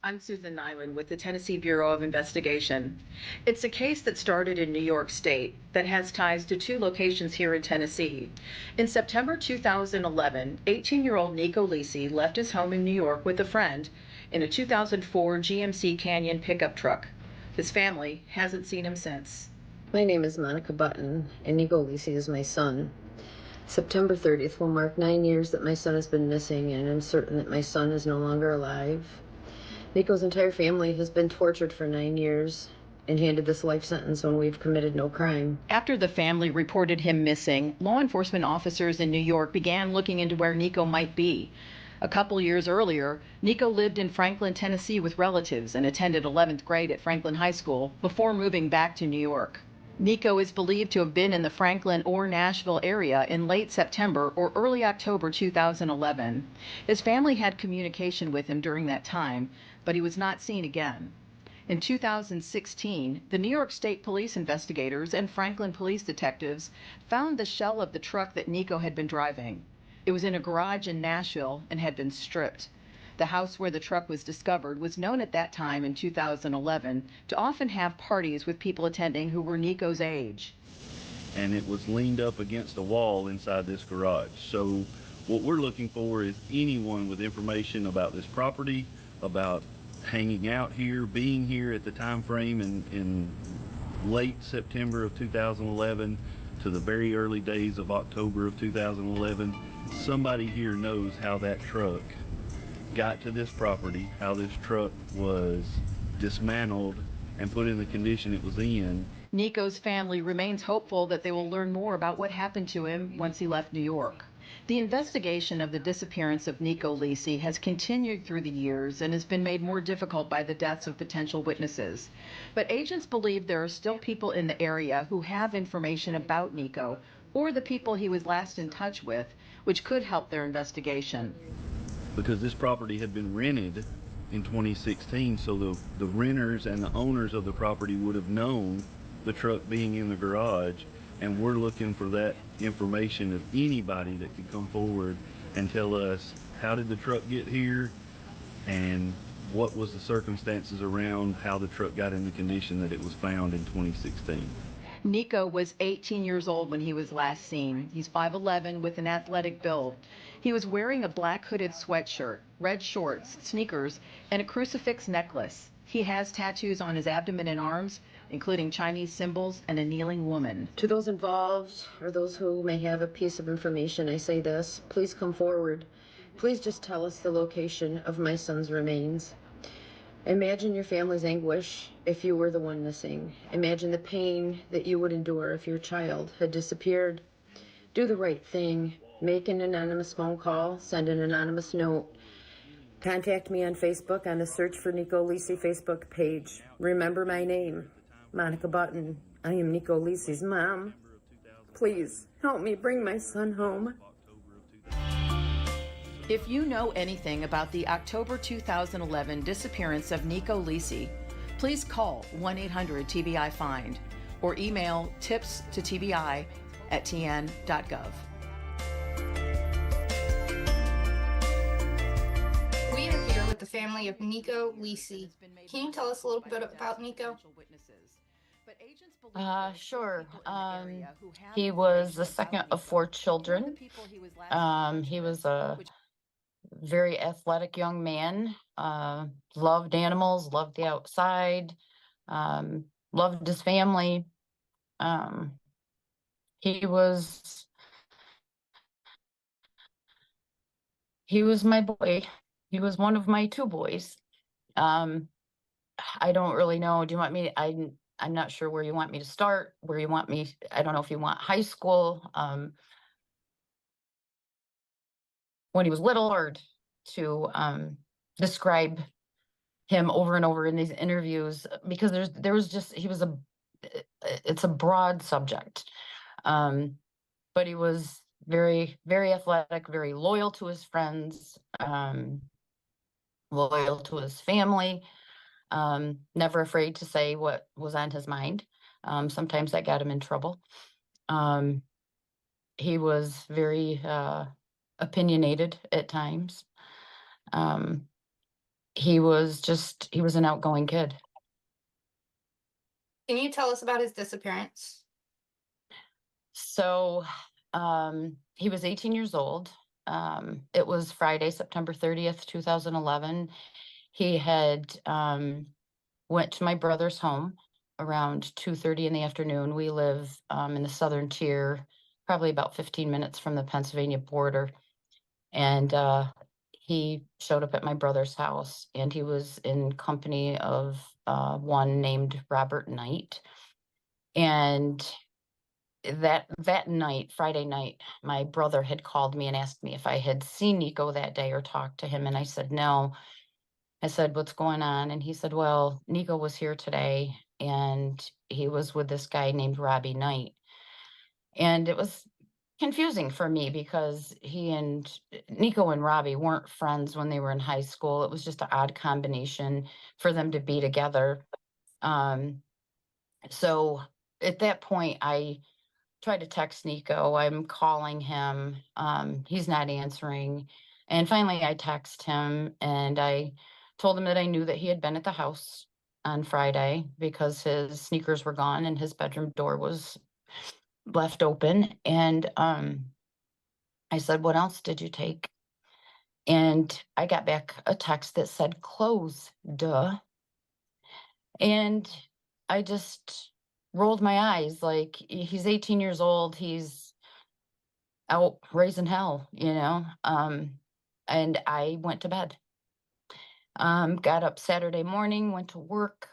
I'm Susan Nyland with the Tennessee Bureau of Investigation. It's a case that started in New York State that has ties to two locations here in Tennessee. In September 2011, 18-year-old Nieko Lisi left his home in New York with a friend in a 2004 GMC Canyon pickup truck. His family hasn't seen him since. My name is Monica Button, and Nieko Lisi is my son. September 30th will mark 9 years that my son has been missing, and I'm certain that my son is no longer alive. Nico's entire family has been tortured for 9 years and handed this life sentence when we've committed no crime. After the family reported him missing, law enforcement officers in New York began looking into where Nieko might be. A couple years earlier, Nieko lived in Franklin, Tennessee with relatives and attended 11th grade at Franklin High School before moving back to New York. Nieko is believed to have been in the Franklin or Nashville area in late September or early October 2011. His family had communication with him during that time, but he was not seen again. In 2016, the New York State Police investigators and Franklin police detectives found the shell of the truck that Nieko had been driving. It was in a garage in Nashville and had been stripped. The house where the truck was discovered was known at that time in 2011 to often have parties with people attending who were Niko's age. And it was leaned up against a wall inside this garage. So what we're looking for is anyone with information about this property, about hanging out here, being here at the time frame in late September of 2011 to the very early days of October of 2011. Somebody here knows how that truck got to this property, how this truck was dismantled and put in the condition it was in. Niko's family remains hopeful that they will learn more about what happened to him once he left New York. The investigation of the disappearance of Nieko Lisi has continued through the years and has been made more difficult by the deaths of potential witnesses. But agents believe there are still people in the area who have information about Nieko or the people he was last in touch with, which could help their investigation. Because this property had been rented in 2016, so the renters and the owners of the property would have known the truck being in the garage, and we're looking for that information of anybody that could come forward and tell us how did the truck get here and what was the circumstances around how the truck got in the condition that it was found in 2016. Nieko was 18 years old when he was last seen. He's 5'11" with an athletic build. He was wearing a black hooded sweatshirt, red shorts, sneakers, and a crucifix necklace. He has tattoos on his abdomen and arms, including Chinese symbols and a kneeling woman. To those involved or those who may have a piece of information, I say this: please come forward. Please just tell us the location of my son's remains. Imagine your family's anguish if you were the one missing. Imagine the pain that you would endure if your child had disappeared. Do the right thing. Make an anonymous phone call. Send an anonymous note. Contact me on Facebook on the Search for Nieko Lisi Facebook page. Remember my name, Monica Button. I am Nieko Lisi's mom. Please help me bring my son home. If you know anything about the October 2011 disappearance of Nieko Lisi, please call 1-800-TBI-FIND or email tips@tbi.tn.gov. We are here with the family of Nieko Lisi. Can you tell us a little bit about Nieko? Sure. He was the second of four children. He was a very athletic young man, loved animals, loved the outside, loved his family. He was my boy. He was one of my two boys. I don't really know. Do you want me? I'm not sure where you want me to start. Where you want me? I don't know if you want high school. When he was little, or to describe him over and over in these interviews, because it's a broad subject. But he was very, very athletic, very loyal to his friends, loyal to his family, never afraid to say what was on his mind. Sometimes that got him in trouble. He was very opinionated at times. he was an outgoing kid. Can you tell us about his disappearance? So he was 18 years old. It was Friday, September 30th, 2011. He had went to my brother's home around 2:30 in the afternoon. We live in the southern tier, probably about 15 minutes from the Pennsylvania border. And he showed up at my brother's house, and he was in company of one named Robert Knight. And that night, Friday night, my brother had called me and asked me if I had seen Nieko that day or talked to him. And I said, no. I said, what's going on? And he said, well, Nieko was here today and he was with this guy named Robbie Knight. And it was confusing for me because Nieko and Robbie weren't friends when they were in high school. It was just an odd combination for them to be together. So at that point, I tried to text Nieko. I'm calling him. He's not answering. And finally, I text him and I told him that I knew that he had been at the house on Friday because his sneakers were gone and his bedroom door was left open. And I said, what else did you take? And I got back a text that said clothes, duh. And I just rolled my eyes, like, he's 18 years old. He's out raising hell, and I went to bed. Got up Saturday morning, went to work.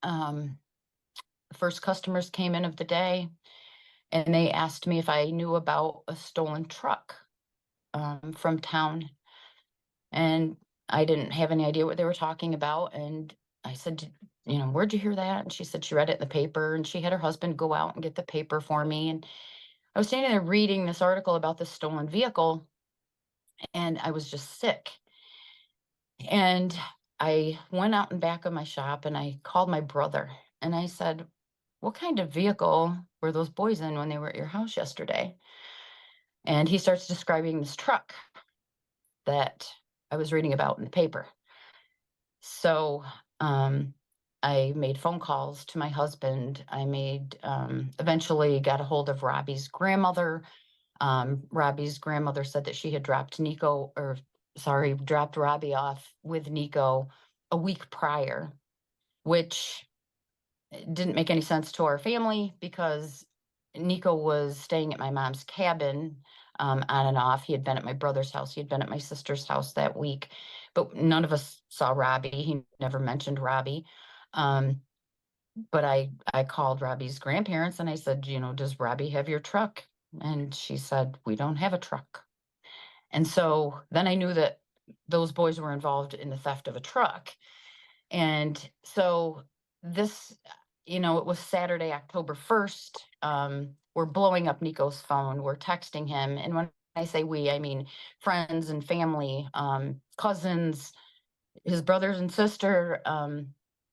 The first customers came in of the day, and they asked me if I knew about a stolen truck from town. And I didn't have any idea what they were talking about. And I said, where'd you hear that? And she said she read it in the paper, and she had her husband go out and get the paper for me. And I was standing there reading this article about this stolen vehicle, and I was just sick. And I went out in back of my shop and I called my brother and I said, what kind of vehicle were those boys in when they were at your house yesterday? And he starts describing this truck that I was reading about in the paper. So I made phone calls to my husband. I eventually got a hold of Robbie's grandmother. Robbie's grandmother said that she had dropped Robbie off with Nieko a week prior, which didn't make any sense to our family because Nieko was staying at my mom's cabin on and off. He had been at my brother's house. He had been at my sister's house that week, but none of us saw Robbie. He never mentioned Robbie. But I called Robbie's grandparents and I said, does Robbie have your truck? And she said, we don't have a truck. And so then I knew that those boys were involved in the theft of a truck. And so this, it was Saturday, October 1st. We're blowing up Nico's phone. We're texting him. And when I say we, I mean friends and family, cousins, his brothers and sister,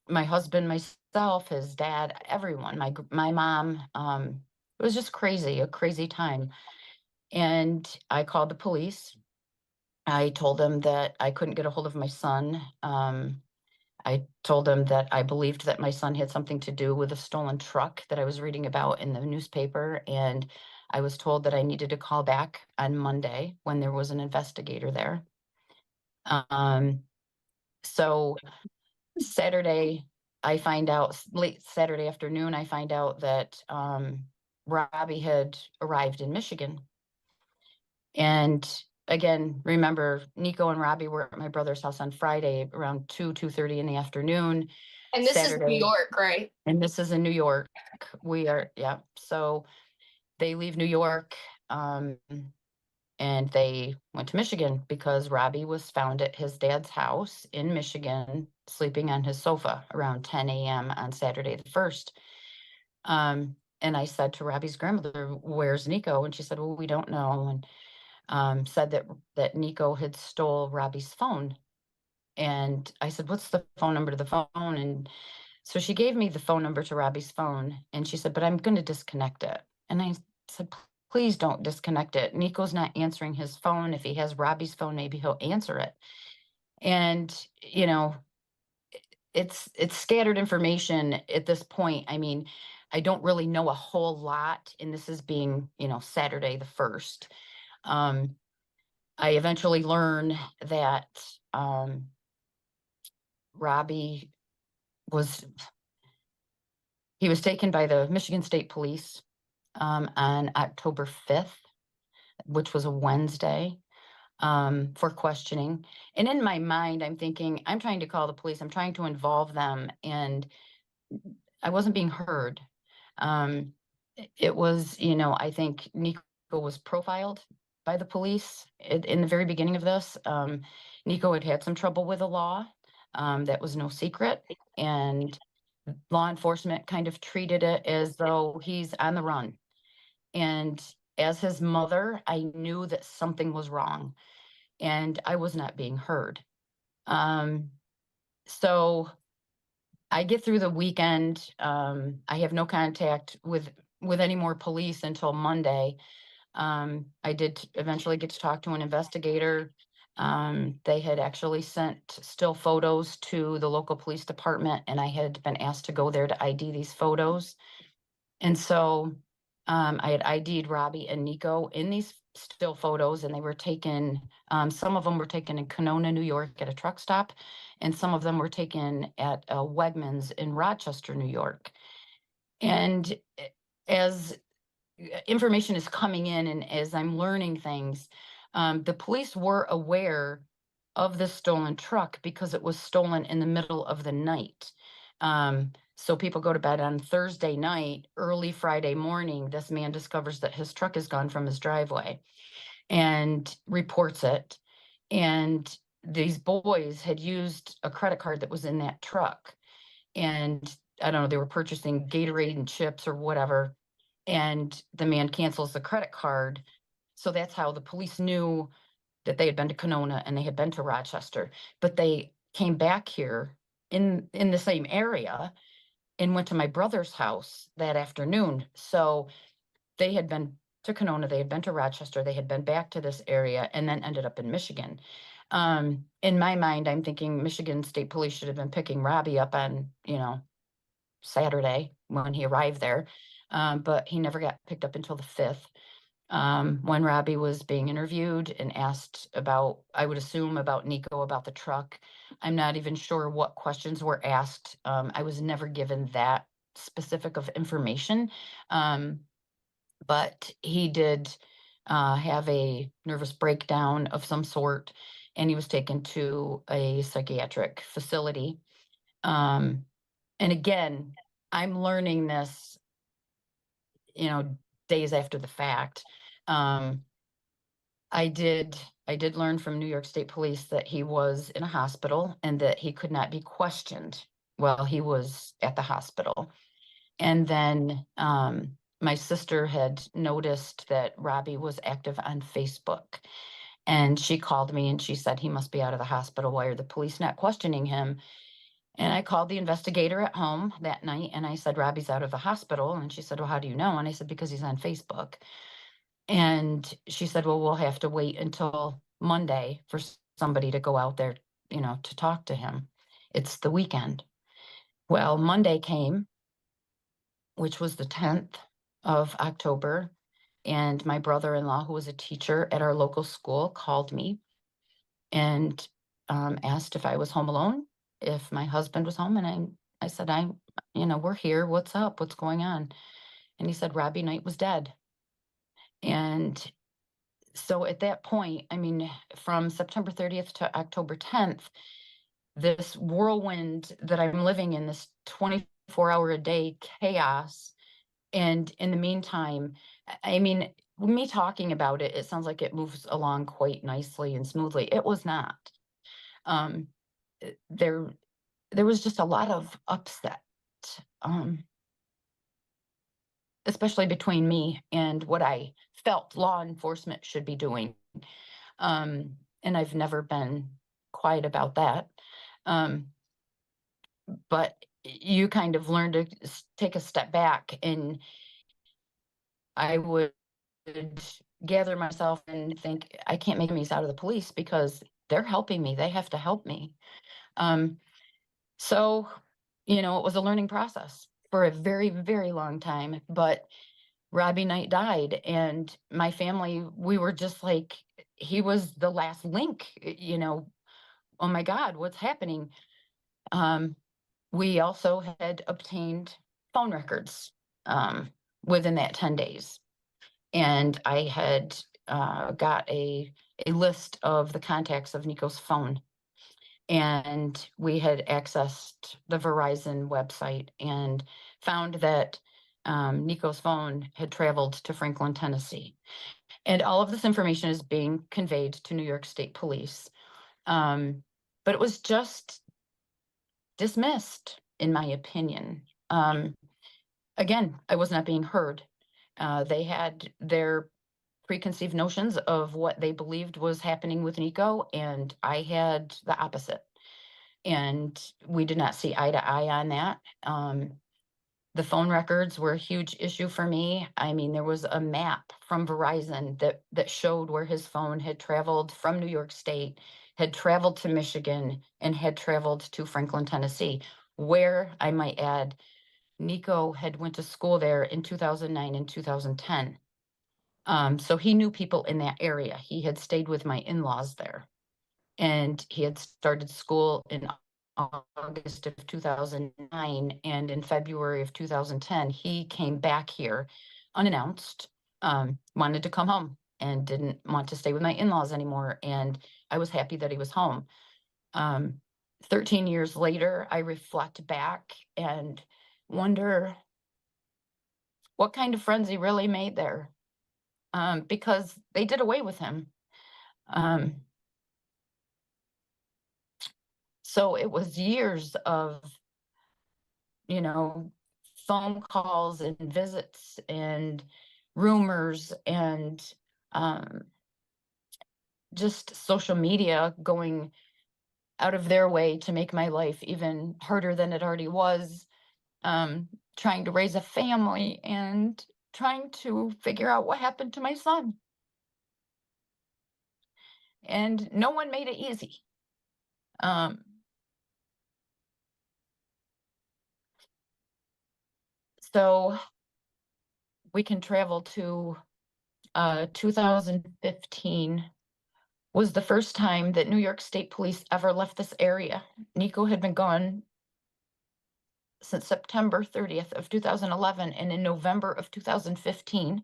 my husband, myself, his dad, everyone, my mom. It was just crazy, a crazy time. And I called the police. I told them that I couldn't get a hold of my son. I told them that I believed that my son had something to do with a stolen truck that I was reading about in the newspaper. And I was told that I needed to call back on Monday when there was an investigator there. So Saturday, late Saturday afternoon, I find out that Robbie had arrived in Michigan. And again, remember, Nieko and Robbie were at my brother's house on Friday around 2:30 in the afternoon. And this is New York, right? And this is in New York. Yeah. So they leave New York and they went to Michigan because Robbie was found at his dad's house in Michigan, sleeping on his sofa around 10 a.m. on Saturday the 1st. And I said to Robbie's grandmother, where's Nieko? And she said, well, we don't know. And said that Nieko had stole Robbie's phone. And I said, what's the phone number to the phone? And so she gave me the phone number to Robbie's phone. And she said, but I'm going to disconnect it. And I said, please don't disconnect it. Nico's not answering his phone. If he has Robbie's phone, maybe he'll answer it. And, you know, it's scattered information at this point. I mean, I don't really know a whole lot, and this is being, Saturday the 1st. Um, I eventually learn that Robbie was he was taken by the Michigan State Police on October 5th, which was a Wednesday, for questioning. And in my mind, I'm thinking, I'm trying to call the police, I'm trying to involve them, and I wasn't being heard. It was, I think Nico was profiled by the police in the very beginning of this. Nico had some trouble with the law. That was no secret. And law enforcement kind of treated it as though he's on the run. And as his mother, I knew that something was wrong and I was not being heard. So I get through the weekend. I have no contact with any more police until Monday. I did eventually get to talk to an investigator. They had actually sent still photos to the local police department, and I had been asked to go there to ID these photos. And so I had ID'd Robbie and Neiko in these still photos, and they were taken, some of them were taken in Kenona, New York at a truck stop, and some of them were taken at Wegmans in Rochester, New York. And as information is coming in and as I'm learning things, the police were aware of the stolen truck because it was stolen in the middle of the night. So people go to bed on Thursday night, early Friday morning, this man discovers that his truck is gone from his driveway and reports it. And these boys had used a credit card that was in that truck. And I don't know, they were purchasing Gatorade and chips or whatever. And the man cancels the credit card. So that's how the police knew that they had been to Kenona and they had been to Rochester. But they came back here in the same area and went to my brother's house that afternoon. So they had been to Kenona, they had been to Rochester, they had been back to this area, and then ended up in Michigan. In my mind, I'm thinking Michigan State Police should have been picking Robbie up on, Saturday when he arrived there. But he never got picked up until the 5th. When Robbie was being interviewed and asked about, I would assume about Neiko, about the truck. I'm not even sure what questions were asked. I was never given that specific of information. But he did have a nervous breakdown of some sort, and he was taken to a psychiatric facility. And again, I'm learning this, days after the fact. I did learn from New York State Police that he was in a hospital and that he could not be questioned while he was at the hospital. And then my sister had noticed that Robbie was active on Facebook. And she called me and she said, he must be out of the hospital. Why are the police not questioning him? And I called the investigator at home that night and I said, Robbie's out of the hospital. And she said, well, how do you know? And I said, because he's on Facebook. And she said, well, we'll have to wait until Monday for somebody to go out there, to talk to him. It's the weekend. Well, Monday came, which was the 10th of October. And my brother-in-law, who was a teacher at our local school, called me and asked if I was home alone, if my husband was home. And I said, we're here. What's up? What's going on? And he said, Robbie Knight was dead. And so at that point, I mean, from September 30th to October 10th, this whirlwind that I'm living in, this 24-hour-a-day chaos. And in the meantime, I mean, me talking about it, it sounds like it moves along quite nicely and smoothly. It was not. There was just a lot of upset, especially between me and what I felt law enforcement should be doing. And I've never been quiet about that. But you kind of learn to take a step back, and I would gather myself and think, I can't make enemies out of the police because they're helping me. They have to help me. So, it was a learning process for a very, very long time, but Robbie Knight died, and my family, we were just like, he was the last link, oh my God, what's happening? We also had obtained phone records within that 10 days. And I had got a list of the contacts of Nico's phone. And we had accessed the Verizon website and found that Nico's phone had traveled to Franklin, Tennessee. And all of this information is being conveyed to New York State Police. But it was just dismissed, in my opinion. Again, I was not being heard. They had their preconceived notions of what they believed was happening with Nico, and I had the opposite. And we did not see eye to eye on that. The phone records were a huge issue for me. I mean, there was a map from Verizon that showed where his phone had traveled from New York State, had traveled to Michigan, and had traveled to Franklin, Tennessee, where, I might add, Nico had went to school there in 2009 and 2010. So he knew people in that area. He had stayed with my in-laws there, and he had started school in August of 2009, and in February of 2010, he came back here unannounced, wanted to come home and didn't want to stay with my in-laws anymore. And I was happy that he was home. 13 years later, I reflect back and wonder what kind of friends he really made there, because they did away with him. So it was years of, phone calls and visits and rumors and just social media going out of their way to make my life even harder than it already was, trying to raise a family and trying to figure out what happened to my son. And no one made it easy. So we can travel to 2015 was the first time that New York State Police ever left this area. Nico had been gone since September 30th of 2011, and in November of 2015,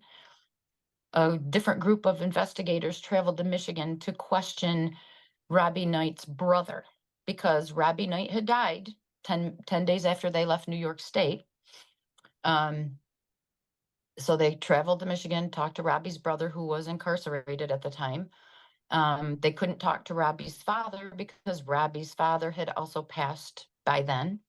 a different group of investigators traveled to Michigan to question Robbie Knight's brother, because Robbie Knight had died 10 days after they left New York State. So they traveled to Michigan, talked to Robbie's brother, who was incarcerated at the time. They couldn't talk to Robbie's father because Robbie's father had also passed by then.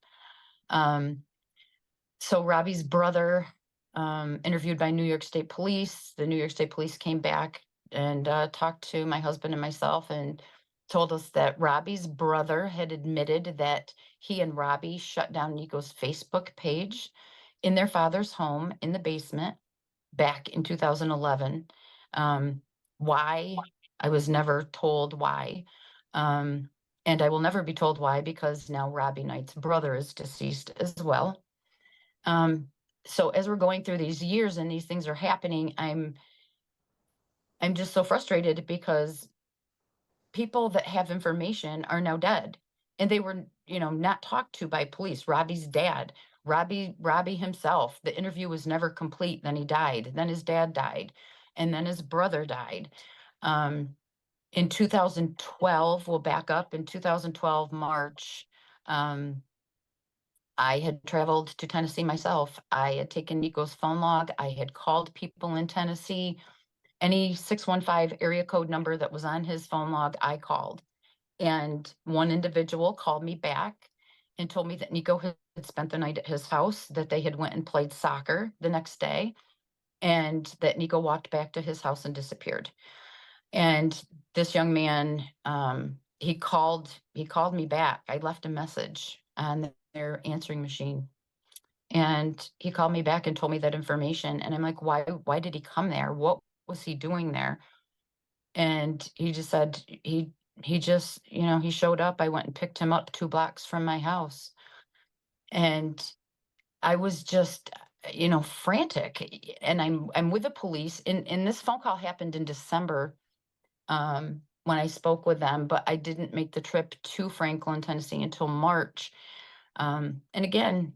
So Robbie's brother, interviewed by New York State Police. The New York State Police came back and talked to my husband and myself and told us that Robbie's brother had admitted that he and Robbie shut down Nico's Facebook page in their father's home in the basement back in 2011. Why? I was never told why. And I will never be told why, because now Robbie Knight's brother is deceased as well. So as we're going through these years and these things are happening, I'm just so frustrated because people that have information are now dead, and they were, not talked to by police. Robbie's dad, Robbie himself, the interview was never complete. Then he died. Then his dad died, and then his brother died. In 2012, we'll back up. In 2012, March, I had traveled to Tennessee myself. I had taken Nico's phone log. I had called people in Tennessee. Any 615 area code number that was on his phone log, I called. And one individual called me back and told me that Nico had spent the night at his house, that they had went and played soccer the next day, and that Nico walked back to his house and disappeared. And this young man, he called me back. I left a message on their answering machine, and he called me back and told me that information. And I'm like, why did he come there? What was he doing there? And he just said he just, he showed up. I went and picked him up 2 blocks from my house. And I was just, frantic. And I'm with the police. And this phone call happened in December, when I spoke with them, but I didn't make the trip to Franklin, Tennessee until March. And again,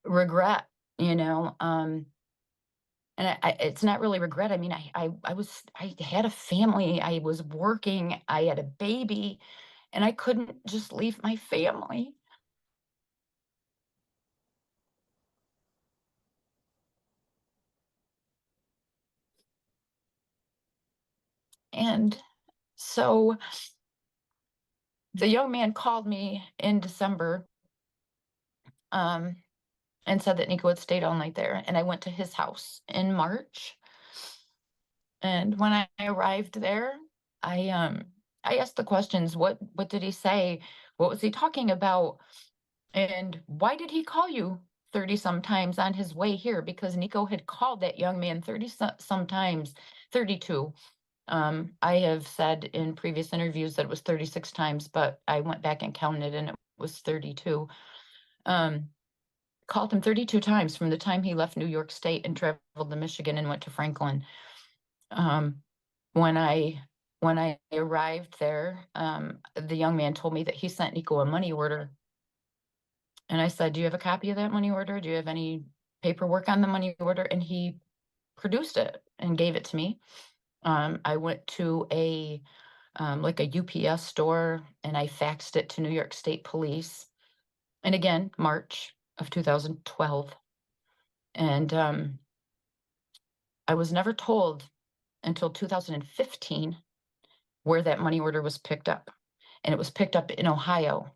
regret, and it's not really regret. I mean, I had a family, I was working, I had a baby, and I couldn't just leave my family. And so the young man called me in December, and said that Nico had stayed all night there. And I went to his house in March. And when I arrived there, I asked the questions. What did he say? What was he talking about? And why did he call you 30 some times on his way here? Because Nico had called that young man 30 some times, 32. I have said in previous interviews that it was 36 times, but I went back and counted and it was 32. Called him 32 times from the time he left New York State and traveled to Michigan and went to Franklin. When I arrived there, the young man told me that he sent Nico a money order. And I said, do you have a copy of that money order? Do you have any paperwork on the money order? And he produced it and gave it to me. I went to like a UPS store and I faxed it to New York State Police. And again, March of 2012. And I was never told until 2015 where that money order was picked up. And it was picked up in Ohio.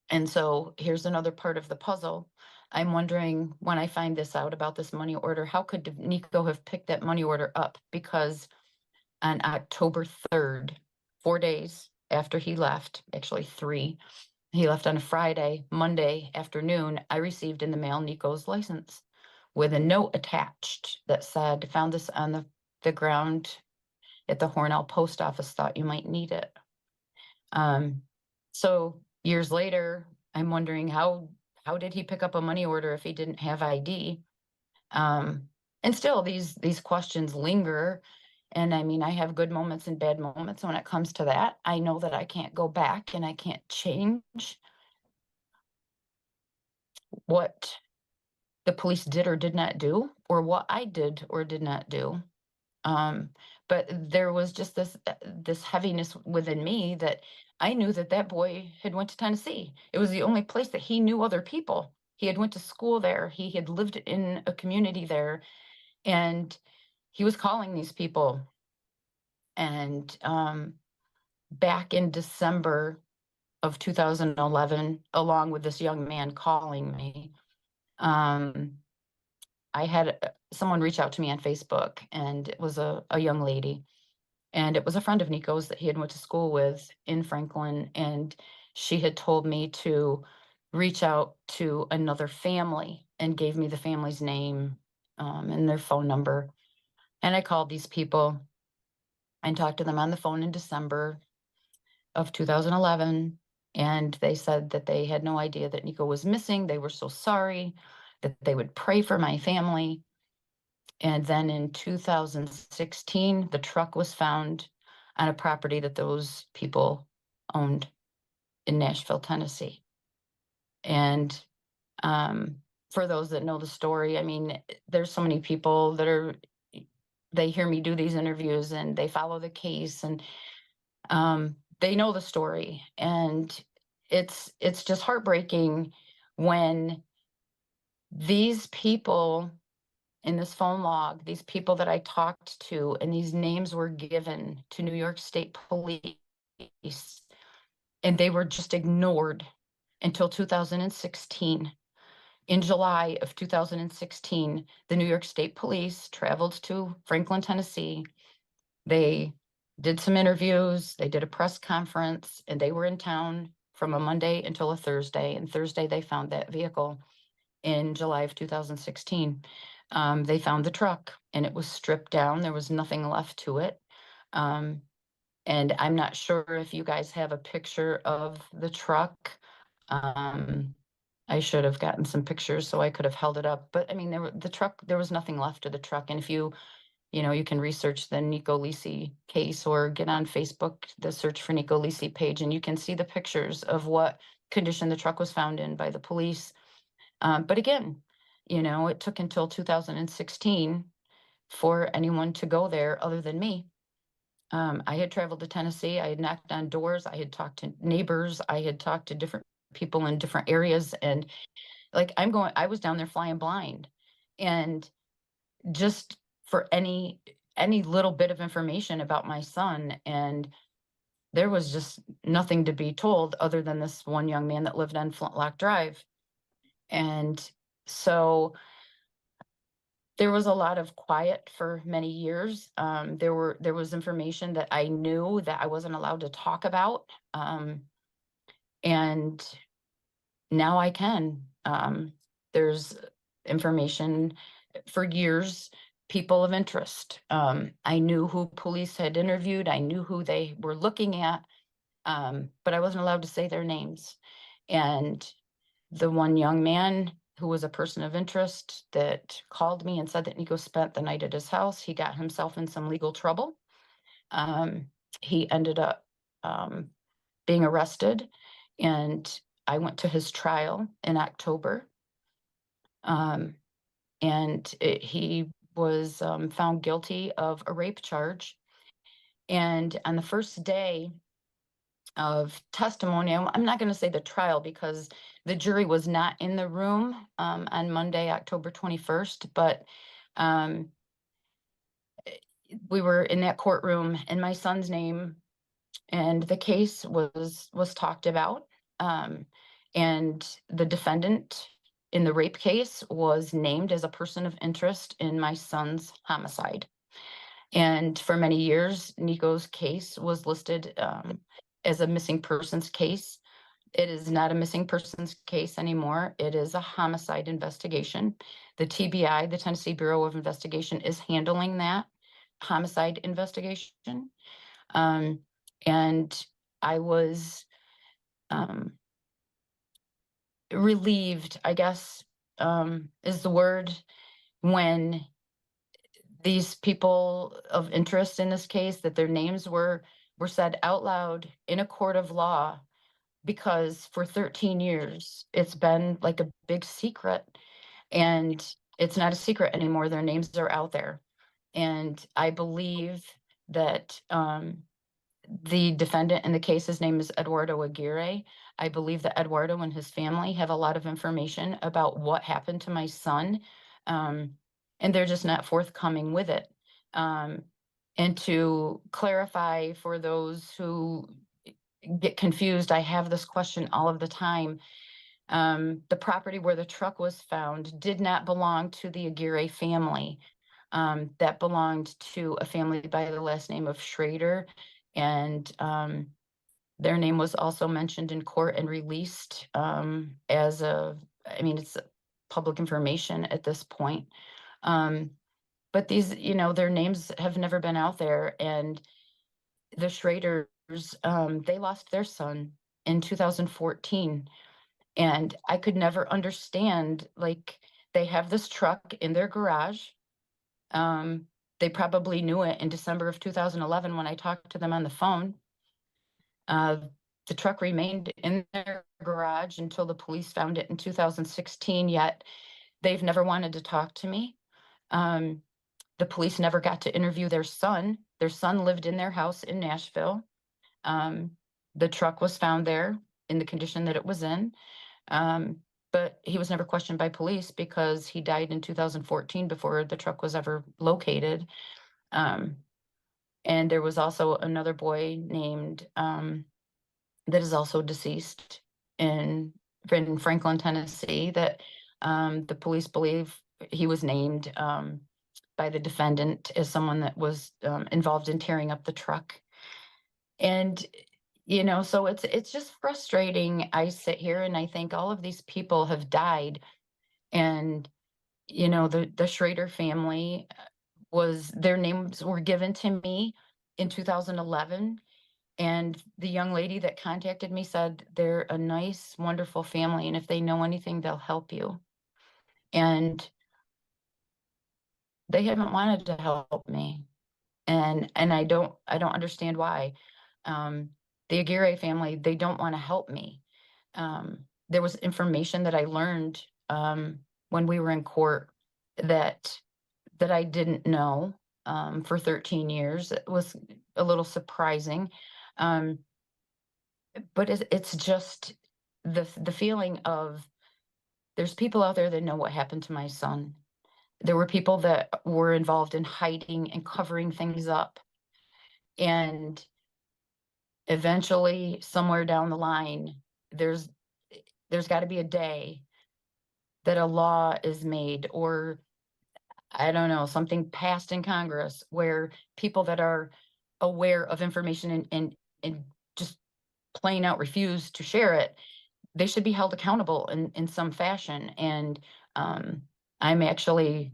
And so here's another part of the puzzle. I'm wondering, when I find this out about this money order, how could Nico have picked that money order up? Because on October 3rd, 4 days after he left, actually 3, he left on a Friday, Monday afternoon, I received in the mail Nico's license with a note attached that said, found this on the ground at the Hornell post office, thought you might need it. So years later, I'm wondering how did he pick up a money order if he didn't have ID? And still these questions linger. And I mean, I have good moments and bad moments when it comes to that. I know that I can't go back and I can't change what the police did or did not do, or what I did or did not do. But there was just this heaviness within me that I knew that boy had went to Tennessee. It was the only place that he knew other people. He had went to school there. He had lived in a community there, and he was calling these people. And back in December of 2011, along with this young man calling me, I had someone reach out to me on Facebook, and it was a young lady. And it was a friend of Nico's that he had went to school with in Franklin. And she had told me to reach out to another family and gave me the family's name and their phone number. And I called these people and talked to them on the phone in December of 2011. And they said that they had no idea that Nico was missing. They were so sorry, that they would pray for my family. And then in 2016, the truck was found on a property that those people owned in Nashville, Tennessee. And for those that know the story, I mean, there's so many people that they hear me do these interviews and they follow the case, and they know the story. And it's just heartbreaking when these people in this phone log, these people that I talked to, and these names were given to New York State Police, and they were just ignored until 2016. In July of 2016, the New York State Police traveled to Franklin, Tennessee. They did some interviews, they did a press conference, and they were in town from a Monday until a Thursday. And Thursday, they found that vehicle in July of 2016. They found the truck and it was stripped down. There was nothing left to it. And I'm not sure if you guys have a picture of the truck. I should have gotten some pictures so I could have held it up. But I mean, there was nothing left of the truck. And if you can research the Nieko Lisi case or get on Facebook, the search for Nieko Lisi page, and you can see the pictures of what condition the truck was found in by the police. But again, it took until 2016 for anyone to go there other than me. I had traveled to Tennessee. I had knocked on doors. I had talked to neighbors. I had talked to different people in different areas. And like, I was down there flying blind. And just for any little bit of information about my son, and there was just nothing to be told other than this one young man that lived on Flintlock Drive. And so there was a lot of quiet for many years. There was information that I knew that I wasn't allowed to talk about. And now I can. There's information for years, people of interest. I knew who police had interviewed. I knew who they were looking at, but I wasn't allowed to say their names. And the one young man who was a person of interest that called me and said that Neiko spent the night at his house, he got himself in some legal trouble. He ended up being arrested, and I went to his trial in October. And he was found guilty of a rape charge. And on the first day of testimony, I'm not going to say the trial because the jury was not in the room on Monday, October 21st, but we were in that courtroom and my son's name and the case was talked about. And the defendant in the rape case was named as a person of interest in my son's homicide. And for many years, Neiko's case was listed as a missing persons case. It is not a missing persons case anymore. It is a homicide investigation. The TBI, the Tennessee Bureau of Investigation, is handling that homicide investigation. And I was relieved, I guess, is the word, when these people of interest in this case, that their names were said out loud in a court of law, because for 13 years, it's been like a big secret, and it's not a secret anymore. Their names are out there. And I believe that the defendant in the case, his name is Eduardo Aguirre. I believe that Eduardo and his family have a lot of information about what happened to my son, and they're just not forthcoming with it. And to clarify for those who get confused, I have this question all of the time. The property where the truck was found did not belong to the Aguirre family. That belonged to a family by the last name of Schrader. And their name was also mentioned in court and released it's public information at this point. But these, their names have never been out there. And the Schraders, they lost their son in 2014. And I could never understand, like, they have this truck in their garage. They probably knew it in December of 2011 when I talked to them on the phone. The truck remained in their garage until the police found it in 2016, yet they've never wanted to talk to me. The police never got to interview their son. Their son lived in their house in Nashville. The truck was found there in the condition that it was in. But he was never questioned by police because he died in 2014 before the truck was ever located. And there was also another boy named that is also deceased in Franklin, Tennessee, that the police believe he was named by the defendant as someone that was involved in tearing up the truck. And so it's just frustrating. I sit here and I think all of these people have died, and the Schrader family their names were given to me in 2011, And the young lady that contacted me said they're a nice, wonderful family, and if they know anything, they'll help you. And they haven't wanted to help me. And I don't understand why. The Aguirre family, they don't want to help me. There was information that I learned when we were in court that I didn't know for 13 years. It was a little surprising. Um, but it's just the feeling of there's people out there that know what happened to my son. There were people that were involved in hiding and covering things up. And eventually, somewhere down the line, there's got to be a day that a law is made, or I don't know, something passed in Congress where people that are aware of information and just plain out refuse to share it, they should be held accountable in some fashion. And I'm actually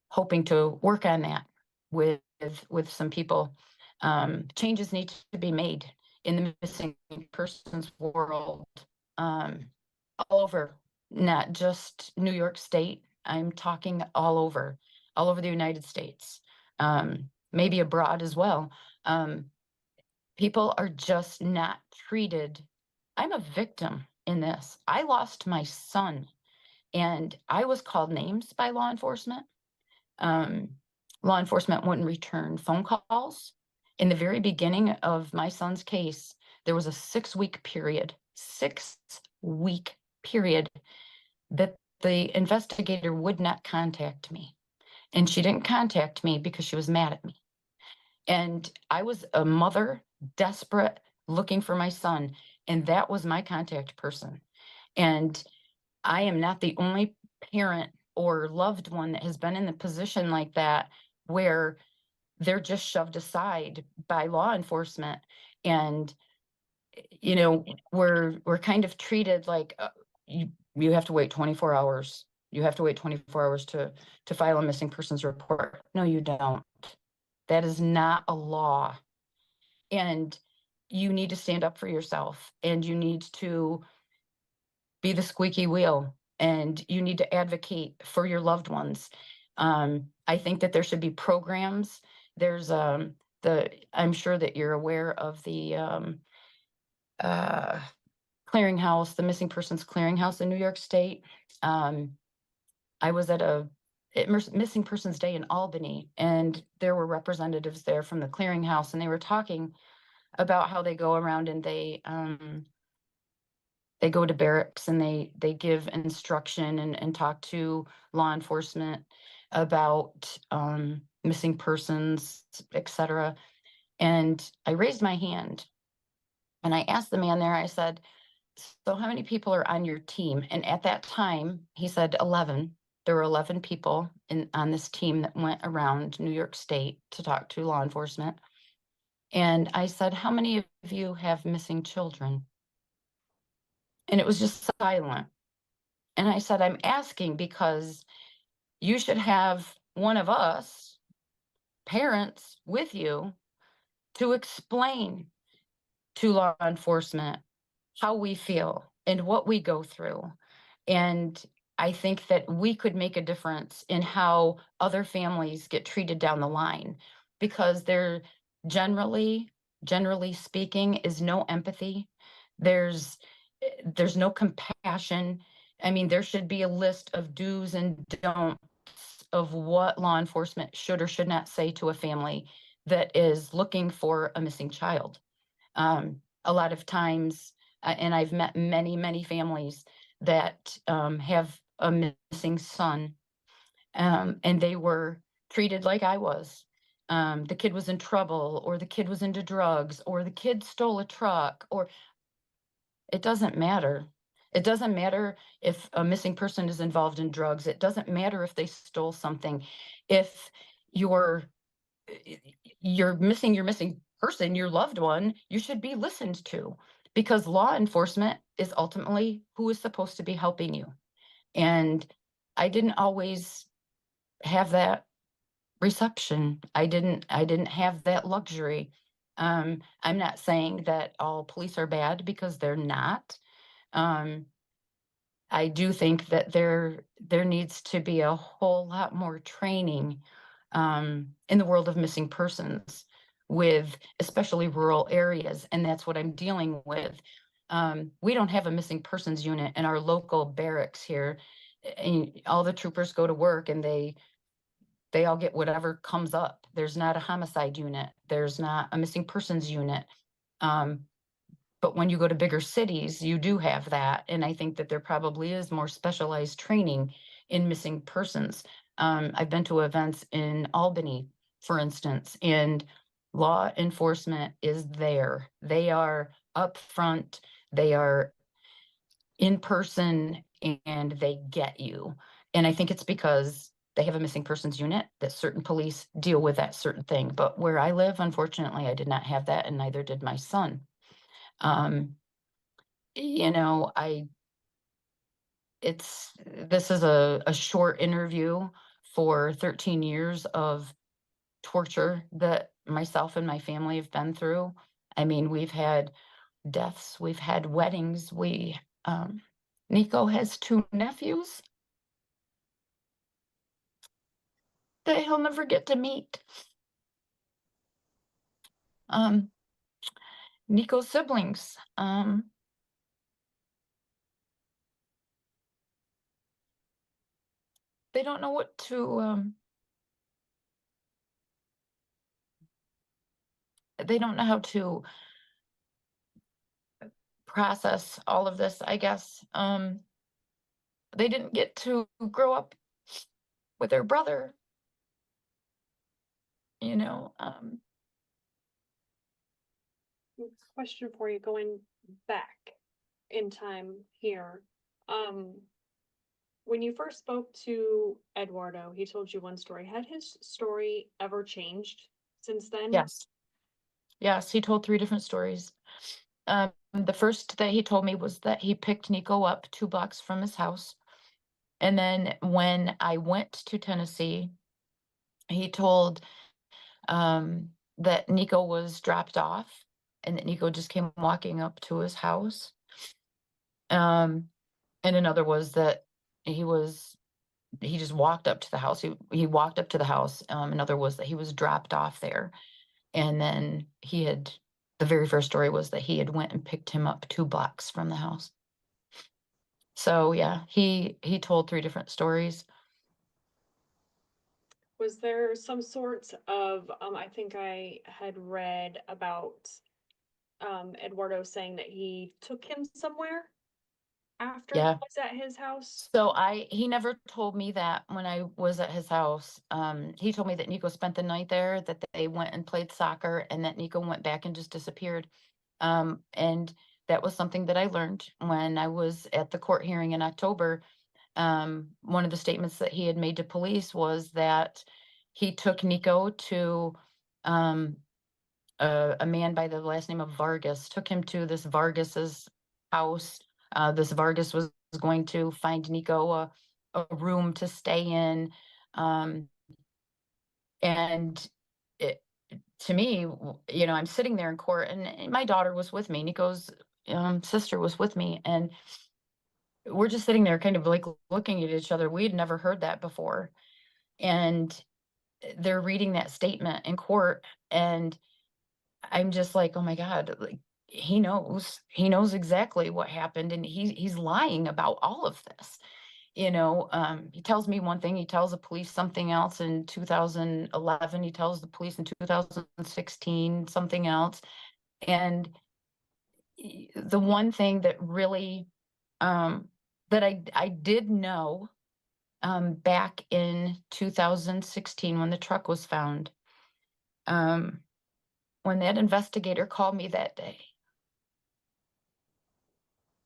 hoping to work on that with some people. Changes need to be made in the missing persons world, all over, not just New York State. I'm talking all over the United States, maybe abroad as well. People are just not treated. I'm a victim in this. I lost my son, and I was called names by law enforcement. Um, Law enforcement wouldn't return phone calls. In the very beginning of my son's case, there was a 6-week period, 6-week period that the investigator would not contact me. And she didn't contact me because she was mad at me. And I was a mother, desperate, looking for my son. And that was my contact person. And I am not the only parent or loved one that has been in the position like that, where they're just shoved aside by law enforcement. And, you know, we're kind of treated like you have to wait 24 hours. You have to wait 24 hours to file a missing persons report. No, you don't. That is not a law. And you need to stand up for yourself, and you need to be the squeaky wheel, and you need to advocate for your loved ones. I think that there should be programs. There's I'm sure that you're aware of the clearinghouse, the missing persons clearinghouse in New York State. I was at Missing Persons Day in Albany, and there were representatives there from the clearinghouse, and they were talking about how they go around and they go to barracks, and they give instruction and talk to law enforcement about missing persons, etc. And I raised my hand, and I asked the man there, I said, so how many people are on your team? And at that time, he said 11. There were 11 people on this team that went around New York State to talk to law enforcement. And I said, how many of you have missing children? And it was just silent. And I said, I'm asking because you should have one of us, parents, with you to explain to law enforcement how we feel and what we go through. And I think that we could make a difference in how other families get treated down the line, because there generally speaking is no empathy. There's no compassion. I mean, there should be a list of do's and don'ts of what law enforcement should or should not say to a family that is looking for a missing child. A lot of times, and I've met many families that have a missing son, and they were treated like I was. The kid was in trouble, or the kid was into drugs, or the kid stole a truck, or it doesn't matter. It doesn't matter if a missing person is involved in drugs. It doesn't matter if they stole something. If you're missing your missing person, your loved one, you should be listened to, because law enforcement is ultimately who is supposed to be helping you. And I didn't always have that reception. I didn't have that luxury. I'm not saying that all police are bad, because they're not. I do think that there needs to be a whole lot more training in the world of missing persons, with especially rural areas, and that's what I'm dealing with. We don't have a missing persons unit in our local barracks here. And all the troopers go to work, and they all get whatever comes up. There's not a homicide unit. There's not a missing persons unit. But when you go to bigger cities, you do have that. And I think that there probably is more specialized training in missing persons. I've been to events in Albany, for instance, and law enforcement is there. They are up front, they are in person, and they get you. And I think it's because they have a missing persons unit that certain police deal with that certain thing. But where I live, unfortunately, I did not have that, and neither did my son. Um, you know, this is a short interview for 13 years of torture that myself and my family have been through. I mean, we've had deaths, we've had weddings. Neiko has 2 nephews that he'll never get to meet. Neiko's siblings, they don't know what to, they don't know how to process all of this, I guess. They didn't get to grow up with their brother, you know. Question for you, going back in time here. When you first spoke to Eduardo, he told you one story. Had his story ever changed since then? Yes. Yes, he told 3 different stories. The first that he told me was that he picked Neiko up 2 blocks from his house. And then when I went to Tennessee, he told that Neiko was dropped off, and that Neiko just came walking up to his house. And another was that he just walked up to the house. He walked up to the house. Another was that he was dropped off there. And then the very first story was that he had went and picked him up 2 blocks from the house. So yeah, he told 3 different stories. Was there some sort of, I think I had read about Eduardo saying that he took him somewhere after he Yeah. was at his house? So he never told me that when I was at his house. He told me that Neiko spent the night there, that they went and played soccer, and that Neiko went back and just disappeared. And that was something that I learned when I was at the court hearing in October. One of the statements that he had made to police was that he took Neiko to a man by the last name of Vargas, took him to this Vargas's house. This Vargas was going to find Neiko a room to stay in. And to me, you know, I'm sitting there in court, and my daughter was with me. Neiko's sister was with me, and we're just sitting there kind of like looking at each other. We had never heard that before. And they're reading that statement in court, and I'm just like, oh my God, like he knows exactly what happened, and he's lying about all of this. You know, he tells me one thing, he tells the police something else in 2011, he tells the police in 2016 something else. And the one thing that really that I did know back in 2016 when the truck was found, when that investigator called me that day,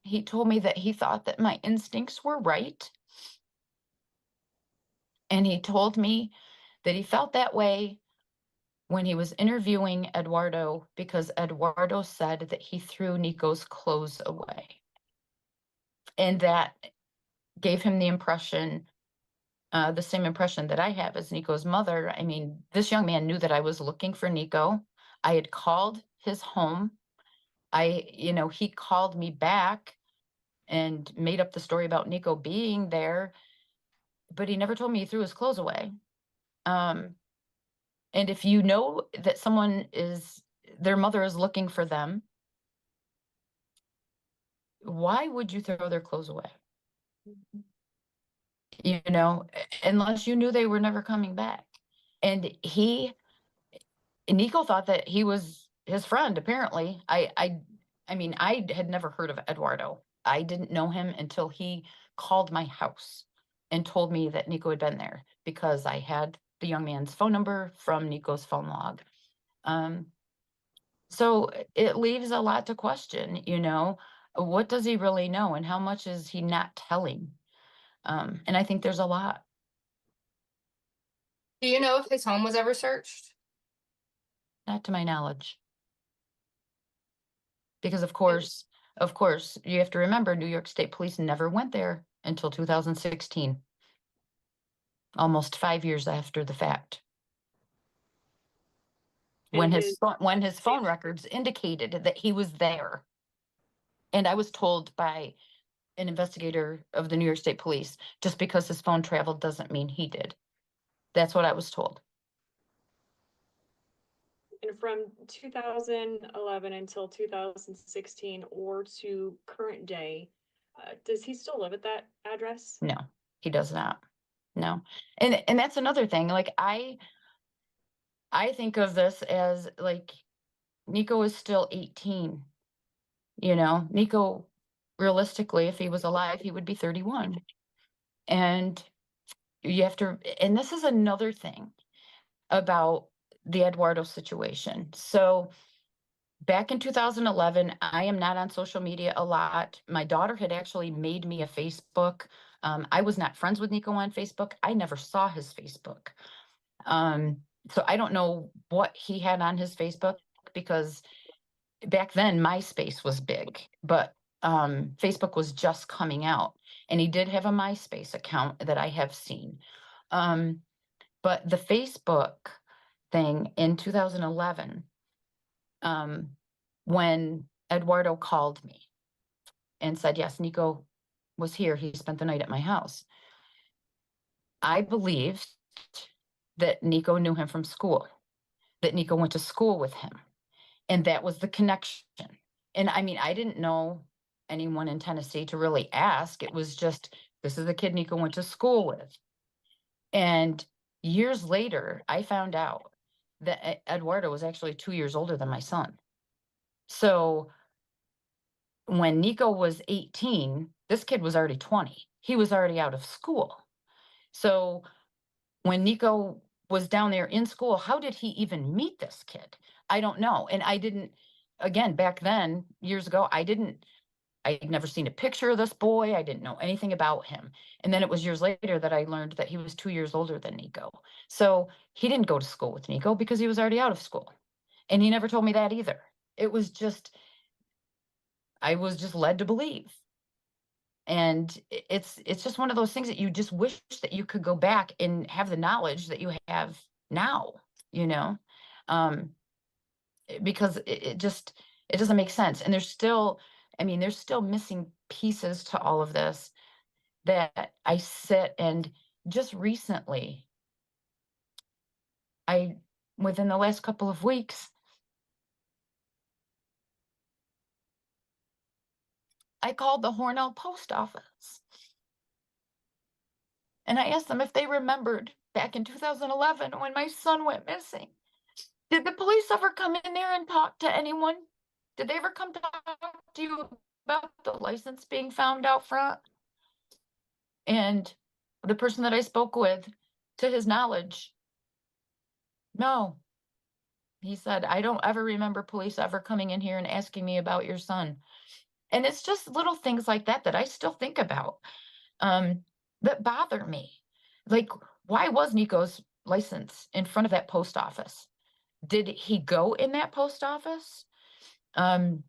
he told me that he thought that my instincts were right. And he told me that he felt that way when he was interviewing Eduardo, because Eduardo said that he threw Neiko's clothes away. And that gave him the impression, the same impression that I have as Neiko's mother. I mean, this young man knew that I was looking for Neiko. I had called his home. He called me back and made up the story about Neiko being there, but he never told me he threw his clothes away. And if you know that their mother is looking for them, why would you throw their clothes away? Unless you knew they were never coming back. And Neiko thought that he was his friend, apparently. I mean, I had never heard of Eduardo. I didn't know him until he called my house and told me that Neiko had been there, because I had the young man's phone number from Nico's phone log. So it leaves a lot to question, what does he really know and how much is he not telling? And I think there's a lot. Do you know if his home was ever searched? Not to my knowledge. Because of course, you have to remember, New York State Police never went there until 2016. Almost 5 years after the fact. When his phone records indicated that he was there. And I was told by an investigator of the New York State Police, just because his phone traveled doesn't mean he did. That's what I was told. And from 2011 until 2016 or to current day, does he still live at that address? No, he does not. No. And that's another thing. Like, I think of this as like, Neiko is still 18. Neiko, realistically, if he was alive, he would be 31. And and this is another thing about the Eduardo situation. So back in 2011, I am not on social media a lot. My daughter had actually made me a Facebook. I was not friends with Neiko on Facebook. I never saw his Facebook. So I don't know what he had on his Facebook, because back then MySpace was big, but Facebook was just coming out, and he did have a MySpace account that I have seen. But the Facebook thing in 2011, when Eduardo called me and said, yes, Neiko was here, he spent the night at my house, I believed that Neiko knew him from school, that Neiko went to school with him. And that was the connection. And I mean, I didn't know anyone in Tennessee to really ask. It was just, this is the kid Neiko went to school with. And years later, I found out that Eduardo was actually 2 years older than my son. So when Neiko was 18, this kid was already 20. He was already out of school. So when Neiko was down there in school, how did he even meet this kid? I don't know. And I didn't, again, back then, years ago, I'd never seen a picture of this boy. I didn't know anything about him. And then it was years later that I learned that he was 2 years older than Neiko. So he didn't go to school with Neiko because he was already out of school. And he never told me that either. It was just, I was just led to believe. And it's just one of those things that you just wish that you could go back and have the knowledge that you have now, because it doesn't make sense. And there's still missing pieces to all of this that I sit and just recently, within the last couple of weeks, I called the Hornell post office. And I asked them if they remembered back in 2011 when my son went missing. Did the police ever come in there and talk to anyone? Did they ever come talk to you about the license being found out front? And the person that I spoke with, to his knowledge, no. He said, I don't ever remember police ever coming in here and asking me about your son. And it's just little things like that that I still think about, that bother me. Like, why was Neiko's license in front of that post office? Did he go in that post office? Did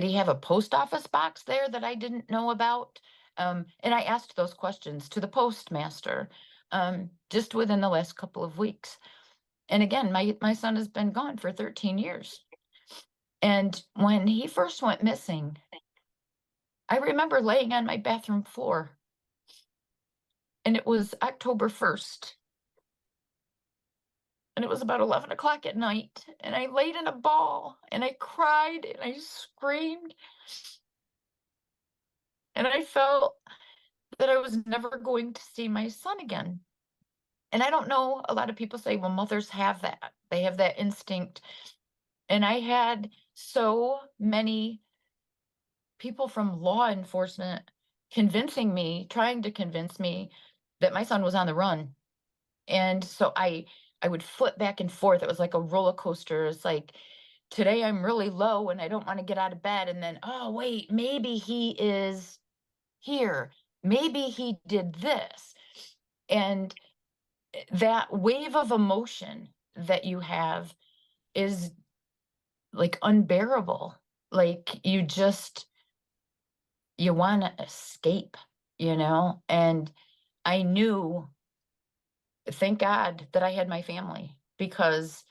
he have a post office box there that I didn't know about? And I asked those questions to the postmaster just within the last couple of weeks. And again, my son has been gone for 13 years. And when he first went missing, I remember laying on my bathroom floor, and it was October 1st. And it was about 11 o'clock at night. And I laid in a ball and I cried and I screamed. And I felt that I was never going to see my son again. And I don't know, a lot of people say, well, mothers have that. They have that instinct. And I had so many people from law enforcement trying to convince me that my son was on the run. And so I would flip back and forth. It was like a roller coaster. It's like, today I'm really low and I don't want to get out of bed. And then, oh, wait, maybe he is here. Maybe he did this. And that wave of emotion that you have is like unbearable. Like you want to escape, And I knew, thank God that I had my family, because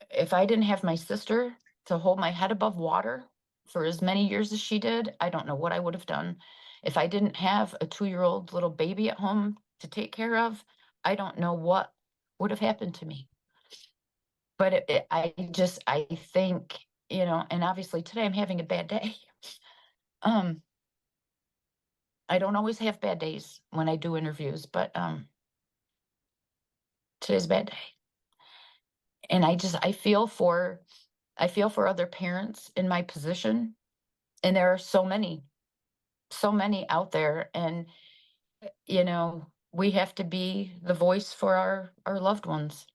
if I didn't have my sister to hold my head above water for as many years as she did, I don't know what I would have done. If I didn't have a 2-year-old little baby at home to take care of, I don't know what would have happened to me. But I think, and obviously today I'm having a bad day. I don't always have bad days when I do interviews, but today's a bad day. And I feel for other parents in my position. And there are so many out there. And, we have to be the voice for our loved ones.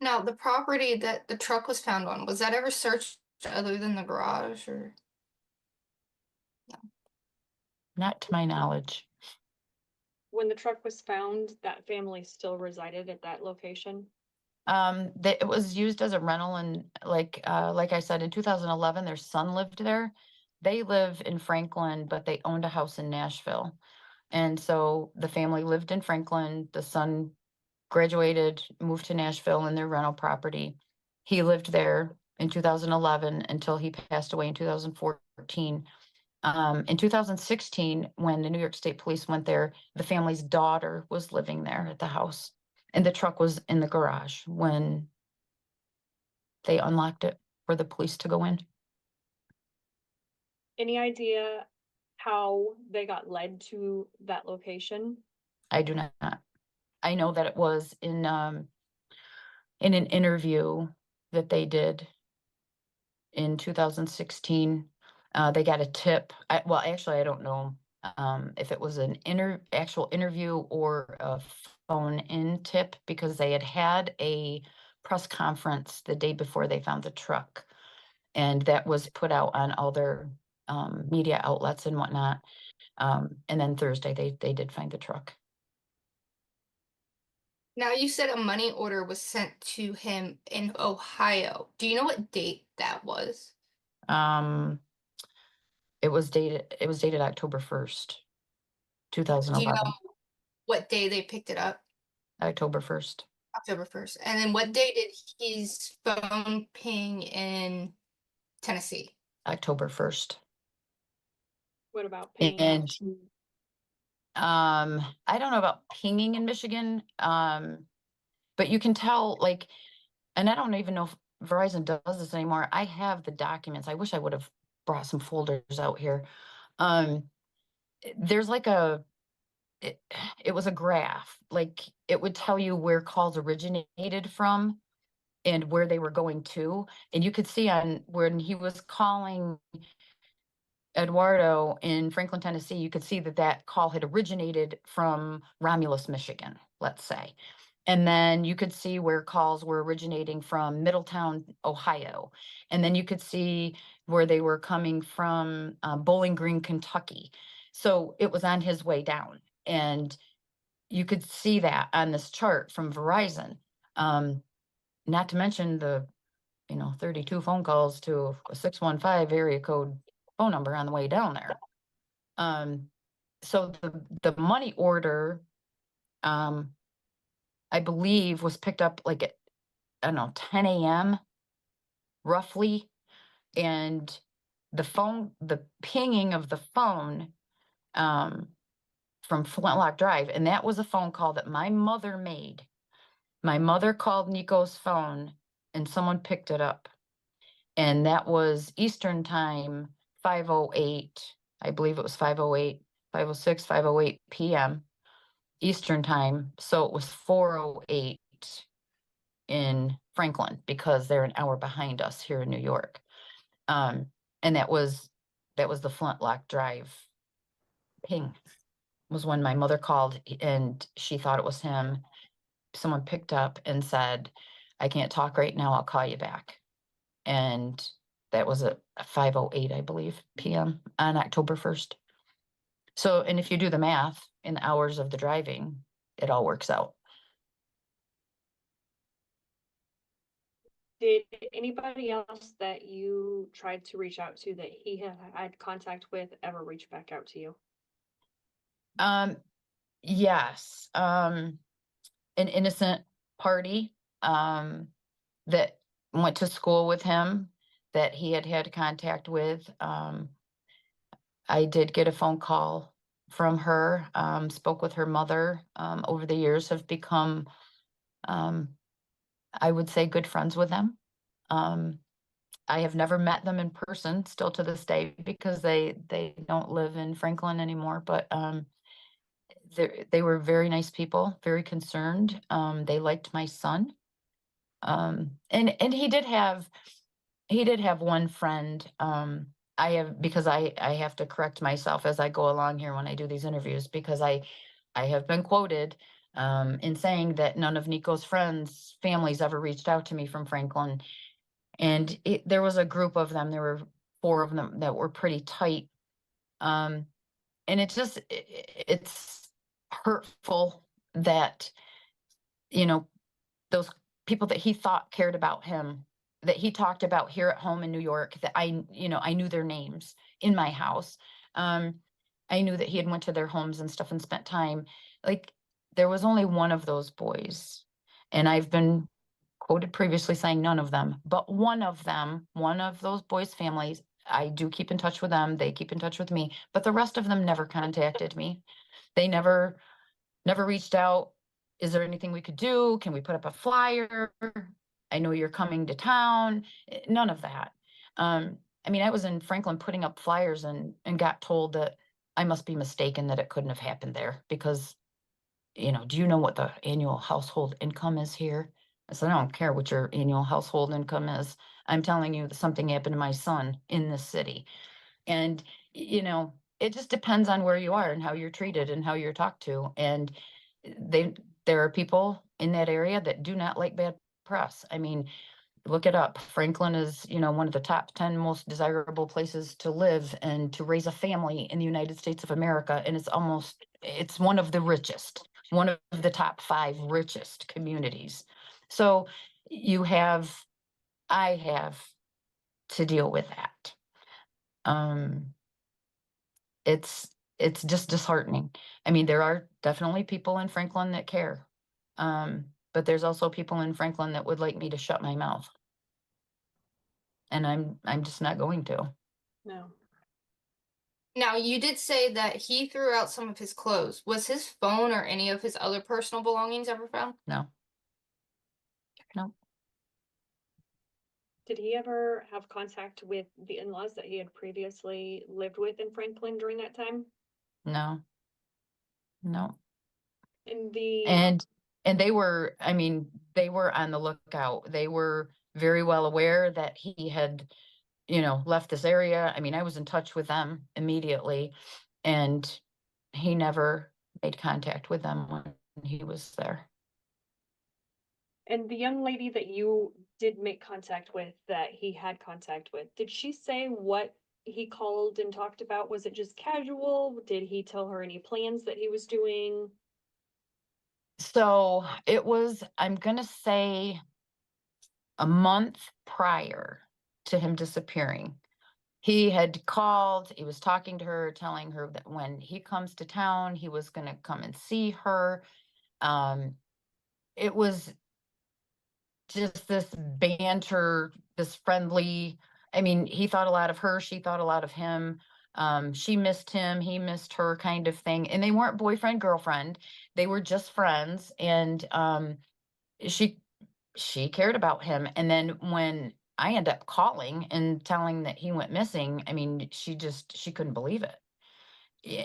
Now, the property that the truck was found on, was that ever searched other than the garage, or? Not to my knowledge. When the truck was found, that family still resided at that location? That it was used as a rental, and like I said, in 2011, their son lived there. They live in Franklin, but they owned a house in Nashville. And so the family lived in Franklin. The son graduated, moved to Nashville in their rental property. He lived there in 2011 until he passed away in 2014. In 2016, when the New York State Police went there, the family's daughter was living there at the house, and the truck was in the garage when they unlocked it for the police to go in. Any idea how they got led to that location? I do not. I know that it was in an interview that they did in 2016. They got a tip. Actually, I don't know if it was an actual interview or a phone-in tip, because they had a press conference the day before they found the truck, and that was put out on all their media outlets and whatnot. And then Thursday, they did find the truck. Now, you said a money order was sent to him in Ohio. Do you know what date that was? It was dated October 1st, Do you 2011. know what day they picked it up? October 1st. October 1st. And then what day did his phone ping in Tennessee? October 1st. What about paying And out to? I don't know about pinging in Michigan, but you can tell, like, and I don't even know if Verizon does this anymore. I have the documents. I wish I would have brought some folders out here. There's like it was a graph. Like, it would tell you where calls originated from and where they were going to. And you could see on when he was calling Eduardo in Franklin, Tennessee, you could see that call had originated from Romulus, Michigan, let's say. And then you could see where calls were originating from Middletown, Ohio. And then you could see where they were coming from Bowling Green, Kentucky. So it was on his way down. And you could see that on this chart from Verizon. Not to mention the 32 phone calls to a 615 area code phone number on the way down there. So the money order I believe, was picked up like at, I don't know, 10 a.m. roughly. And the pinging of the phone from Flintlock Drive, and that was a phone call that my mother made. My mother called Nico's phone and someone picked it up. And that was Eastern time, 5:08. I believe it was 5:08, 5:06, 5:08 p.m. Eastern time. So it was 4:08 in Franklin because they're an hour behind us here in New York. And that was the Flintlock Drive ping, was when my mother called and she thought it was him. Someone picked up and said, "I can't talk right now, I'll call you back." And that was at 5:08, I believe, p.m. on October 1st. So, and if you do the math in the hours of the driving, it all works out. Did anybody else that you tried to reach out to that he had contact with ever reach back out to you? Yes. An innocent party that went to school with him that he had contact with. I did get a phone call from her, spoke with her mother, over the years have become, I would say, good friends with them. I have never met them in person still to this day because they don't live in Franklin anymore, but they were very nice people, very concerned. They liked my son. And he did have one friend. I have, because I have to correct myself as I go along here when I do these interviews, because I have been quoted in saying that none of Nico's friends' families ever reached out to me from Franklin. And there was a group of them, there were 4 of them that were pretty tight. And it's hurtful that, those people that he thought cared about him, that he talked about here at home in New York, that I knew their names in my house. I knew that he had went to their homes and stuff and spent time. Like, there was only one of those boys, and I've been quoted previously saying none of them, but one of those boys' families, I do keep in touch with them. They keep in touch with me, but the rest of them never contacted me. They never reached out. Is there anything we could do? Can we put up a flyer? I know you're coming to town. None of that. I mean, I was in Franklin putting up flyers and got told that I must be mistaken, that it couldn't have happened there because, do you know what the annual household income is here? I said, I don't care what your annual household income is. I'm telling you that something happened to my son in this city. And, it just depends on where you are and how you're treated and how you're talked to. And there are people in that area that do not like bad press. I mean, look it up. Franklin is, one of the top 10 most desirable places to live and to raise a family in the United States of America. And it's one of the richest, one of the top 5 richest communities. So I have to deal with that. It's just disheartening. I mean, there are definitely people in Franklin that care. But there's also people in Franklin that would like me to shut my mouth. And I'm just not going to. No. Now, you did say that he threw out some of his clothes. Was his phone or any of his other personal belongings ever found? No. No. Did he ever have contact with the in-laws that he had previously lived with in Franklin during that time? No. No. And the And they were, I mean, they were on the lookout. They were very well aware that he had, left this area. I mean, I was in touch with them immediately, and he never made contact with them when he was there. And the young lady that you did make contact with, that he had contact with, did she say what he called and talked about? Was it just casual? Did he tell her any plans that he was doing? So it was, I'm going to say, a month prior to him disappearing. He had called, he was talking to her, telling her that when he comes to town, he was going to come and see her. it was just this banter, this friendly. I mean, he thought a lot of her, she thought a lot of him. She missed him, he missed her, kind of thing. And they weren't boyfriend, girlfriend. They were just friends. And she she cared about him. And then when I ended up calling and telling that he went missing, I mean, she couldn't believe it.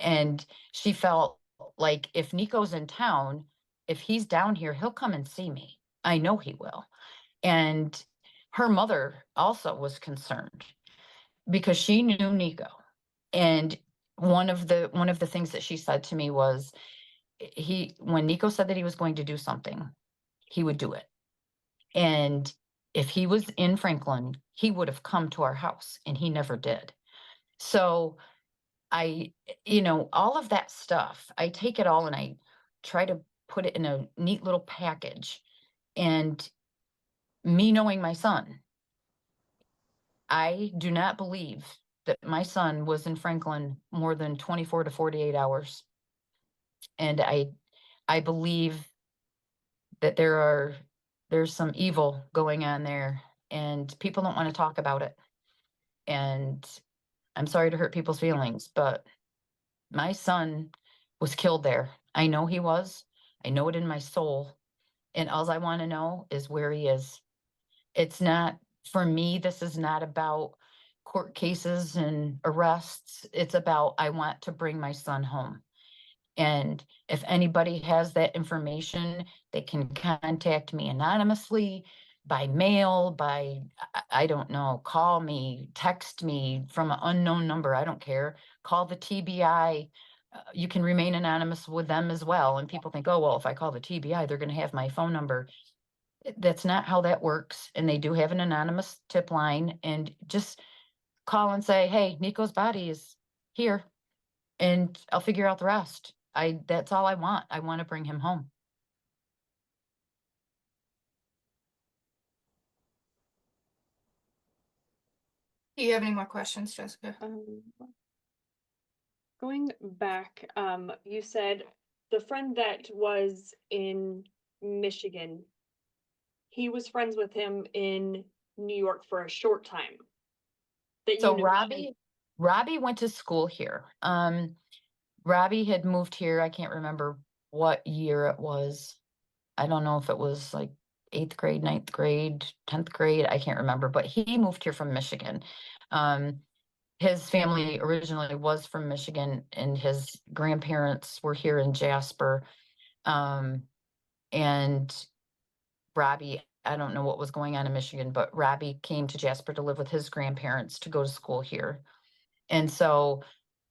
And she felt like, if Nico's in town, if he's down here, he'll come and see me. I know he will. And her mother also was concerned because she knew Neiko. And one of the things that she said to me was, when Neiko said that he was going to do something, he would do it. And if he was in Franklin, he would have come to our house, and he never did. So all of that stuff, I take it all and I try to put it in a neat little package. And me knowing my son, I do not believe that my son was in Franklin more than 24 to 48 hours. And I believe that there's some evil going on there, and people don't want to talk about it. And I'm sorry to hurt people's feelings, but my son was killed there. I know he was. I know it in my soul. And all I want to know is where he is. It's not, for me, this is not about court cases and arrests. It's about, I want to bring my son home. And if anybody has that information, they can contact me anonymously, by mail, I don't know, call me, text me from an unknown number. I don't care. Call the TBI. You can remain anonymous with them as well. And people think, oh, well, if I call the TBI, they're going to have my phone number. That's not how that works. And they do have an anonymous tip line, and just call and say, hey, Nico's body is here, and I'll figure out the rest. That's all I want. I want to bring him home. Do you have any more questions, Jessica? Going back, you said the friend that was in Michigan, he was friends with him in New York for a short time. So Robbie went to school here. Robbie had moved here. I can't remember what year it was. I don't know if it was like 8th grade, 9th grade, 10th grade. I can't remember, but he moved here from Michigan. His family originally was from Michigan, and his grandparents were here in Jasper. And Robbie, I don't know what was going on in Michigan, but Robbie came to Jasper to live with his grandparents to go to school here. And so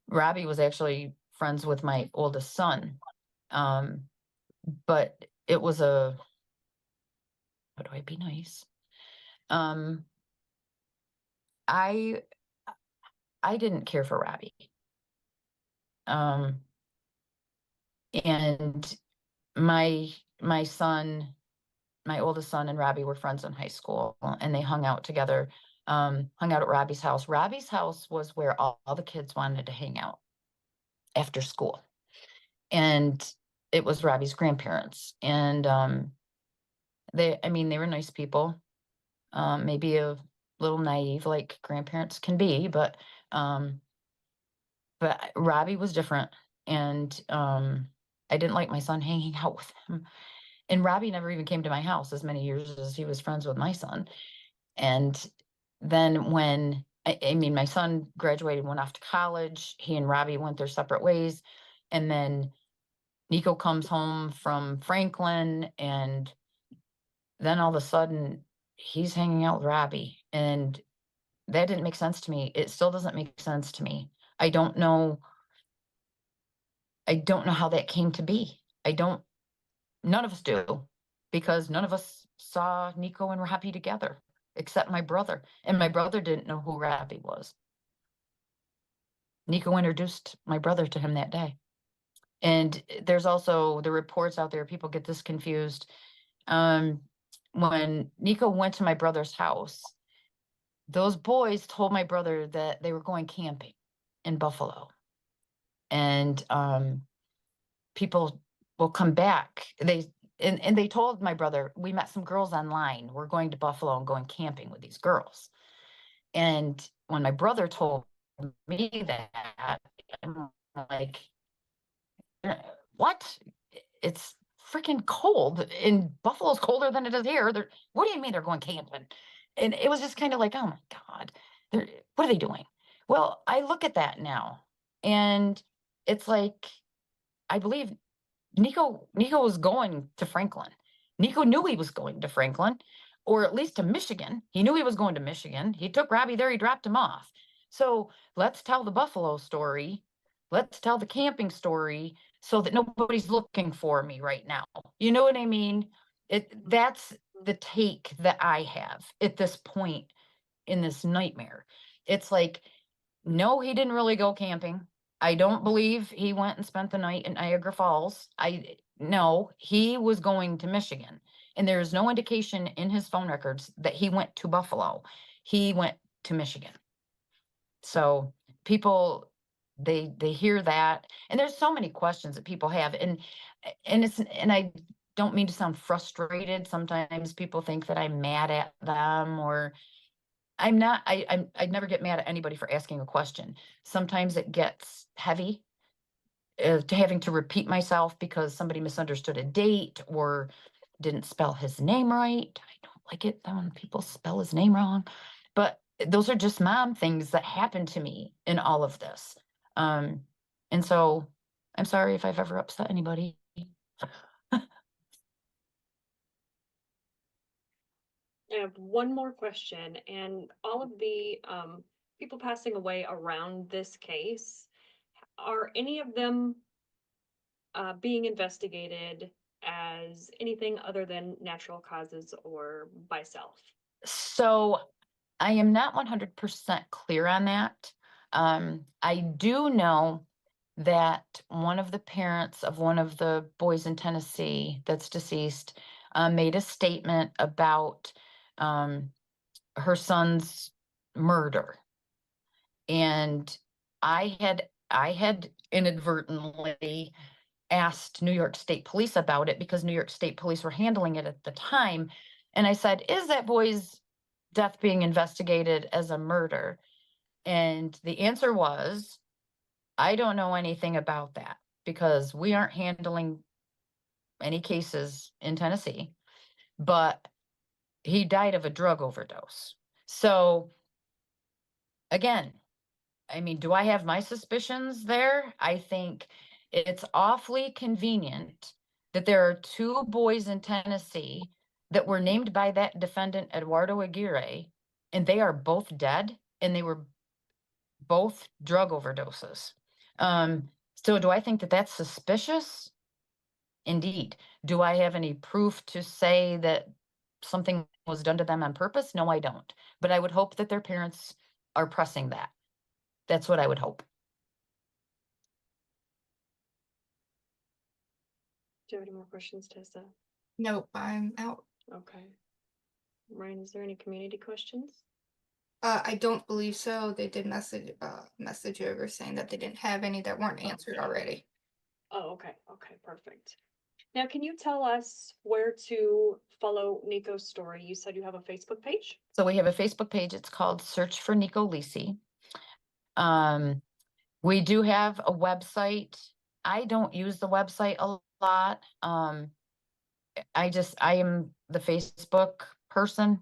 Robbie was actually friends with my oldest son. But it was how do I be nice? I didn't care for Robbie. And my son, my oldest son, and Robbie were friends in high school, and they hung out together, hung out at Robbie's house. Robbie's house was where all the kids wanted to hang out after school. And it was Robbie's grandparents. And they were nice people, maybe a little naive like grandparents can be, but Robbie was different. And I didn't like my son hanging out with him. And Robbie never even came to my house as many years as he was friends with my son. And then when, my son graduated, went off to college, he and Robbie went their separate ways. And then Neiko comes home from Franklin, and then all of a sudden he's hanging out with Robbie. And that didn't make sense to me. It still doesn't make sense to me. I don't know how that came to be. None of us do, because none of us saw Neiko and Robbie together, except my brother. And my brother didn't know who Robbie was. Neiko introduced my brother to him that day. And there's also the reports out there, people get this confused. When Neiko went to my brother's house, those boys told my brother that they were going camping in Buffalo. And people will come back. and they told my brother, we met some girls online. We're going to Buffalo and going camping with these girls. And when my brother told me that, I'm like, what? It's freaking cold. In Buffalo's colder than it is here. What do you mean they're going camping? And it was just kind of like, oh my God, what are they doing? Well, I look at that now, and it's like, I believe Neiko was going to Franklin. Neiko knew he was going to Franklin, or at least to Michigan. He knew he was going to Michigan. He took Robbie there. He dropped him off. So let's tell the Buffalo story. Let's tell the camping story so that nobody's looking for me right now. You know what I mean? That's the take that I have at this point in this nightmare. It's like, no, he didn't really go camping. I don't believe he went and spent the night in Niagara Falls. No, he was going to Michigan. And there's no indication in his phone records that he went to Buffalo. He went to Michigan. So people, they hear that, and there's so many questions that people have, and I don't mean to sound frustrated. Sometimes people think that I'm mad at them, or I'm not. I'd never get mad at anybody for asking a question. Sometimes it gets heavy to having to repeat myself because somebody misunderstood a date or didn't spell his name right. I don't like it when people spell his name wrong, but those are just mom things that happen to me in all of this. And so I'm sorry if I've ever upset anybody. I have one more question, and all of the people passing away around this case, are any of them being investigated as anything other than natural causes or by self? So I am not 100% clear on that. I do know that one of the parents of one of the boys in Tennessee that's deceased made a statement about her son's murder. And I had inadvertently asked New York State Police about it because New York State Police were handling it at the time. And I said, is that boy's death being investigated as a murder? And the answer was, I don't know anything about that because we aren't handling any cases in Tennessee, but he died of a drug overdose. So again, I mean, do I have my suspicions there? I think it's awfully convenient that there are two boys in Tennessee that were named by that defendant, Eduardo Aguirre, and they are both dead, and they were both drug overdoses. So do I think that that's suspicious? Indeed. Do I have any proof to say that something was done to them on purpose? No, I don't. But I would hope that their parents are pressing that. That's what I would hope. Do you have any more questions, Tessa? Nope, I'm out. Okay. Ryan, is there any community questions? I don't believe so. They did message over saying that they didn't have any that weren't answered already. Oh, okay. Okay, perfect. Now, can you tell us where to follow Nico's story? You said you have a Facebook page? So we have a Facebook page. It's called Search for Nieko Lisi. We do have a website. I don't use the website a lot. I am the Facebook person.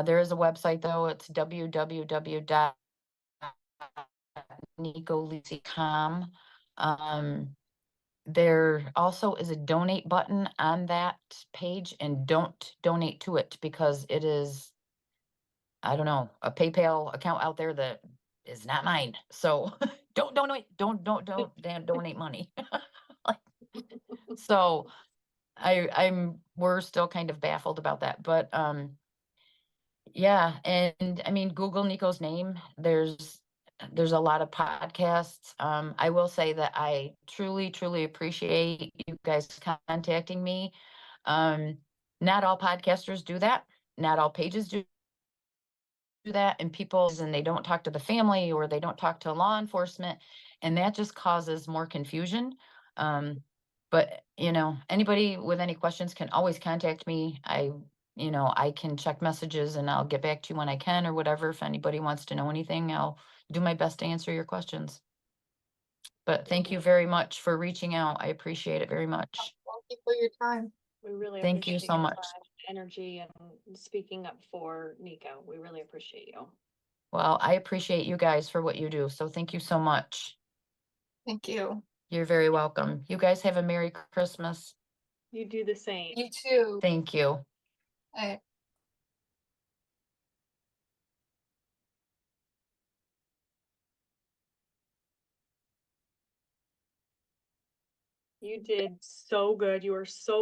There is a website though. It's www.nikolisi.com. There also is a donate button on that page, and don't donate to it because it is, I don't know, a PayPal account out there that is not mine. So don't donate, don't donate money. So we're still kind of baffled about that, but yeah. And I mean, Google Nico's name. There's a lot of podcasts. I will say that I truly appreciate you guys contacting me. Not all podcasters do that. Not all pages do that, and they don't talk to the family or they don't talk to law enforcement, and that just causes more confusion. But, you know, anybody with any questions can always contact me. You know, I can check messages and I'll get back to you when I can or whatever. If anybody wants to know anything, I'll do my best to answer your questions. But thank you very much for reaching out. I appreciate it very much. Thank you for your time. We really Thank you appreciate so your much. time, energy, and speaking up for Neiko. We really appreciate you. Well, I appreciate you guys for what you do. So thank you so much. Thank you. You're very welcome. You guys have a Merry Christmas. You do the same. You too. Thank you. Bye. You did so good. You are so